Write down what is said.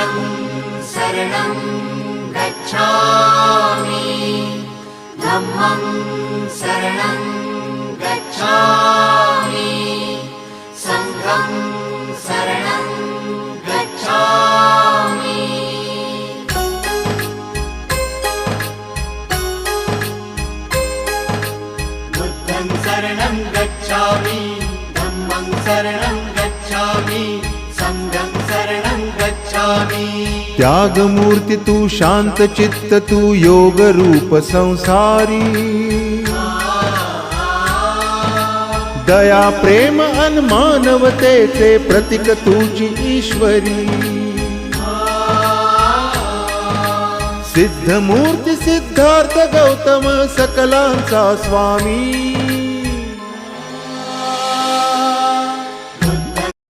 बुद्धं शरणं गच्छामि धम्मं शरणं गच्छामि संघं शरणं गच्छामि बुद्धं शरणं गच्छामि धम्मं शरणं गच्छामि संघं शरणं गच्छामि। त्यागमूर्ती तू शांत चित्त तू योग रूप संसारी दया प्रेम अन मानवतेचे प्रतीक तुझी ईश्वरी सिद्धमूर्ती सिद्धार्थ गौतम सकलांचा स्वामी